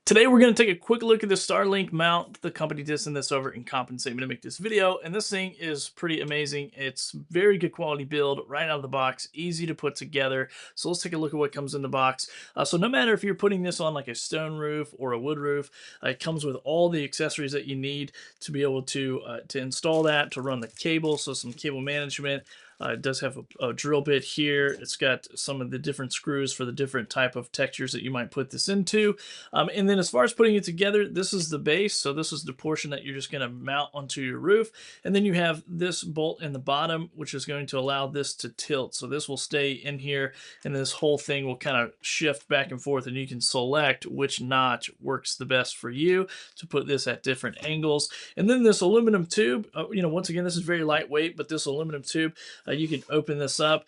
Today we're going to take a quick look at the Starlink mount. The company did send this over and compensate me to make this video, and this thing is pretty amazing. It's very good quality build right out of the box, easy to put together. So let's take a look at what comes in the box. So no matter if you're putting this on like a stone roof or a wood roof, it comes with all the accessories that you need to be able to install that, to run the cable, so some cable management. It does have a drill bit here. It's got some of the different screws for the different type of textures that you might put this into. And then as far as putting it together, this is the base. So this is the portion that you're just going to mount onto your roof. And then you have this bolt in the bottom, which is going to allow this to tilt. So this will stay in here, and this whole thing will kind of shift back and forth, and you can select which notch works the best for you to put this at different angles. And then this aluminum tube, once again, this is very lightweight, but this aluminum tube, you can open this up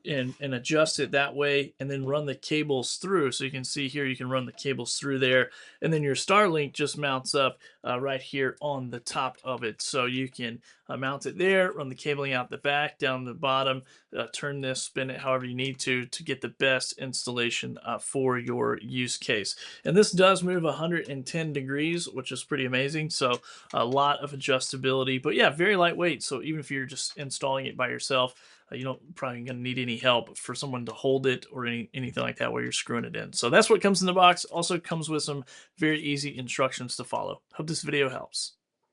and adjust it that way, and then run the cables through. So you can see here, you can run the cables through there, and then your Starlink just mounts up right here on the top of it. So you can mount it there, run the cabling out the back, down the bottom, turn this, spin it however you need to get the best installation for your use case. And this does move 110 degrees, which is pretty amazing. So a lot of adjustability, but yeah, very lightweight. So even if you're just installing it by yourself, you don't probably going to need any help for someone to hold it or anything like that while you're screwing it in. So that's what comes in the box. Also comes with some very easy instructions to follow. Hope this video helps.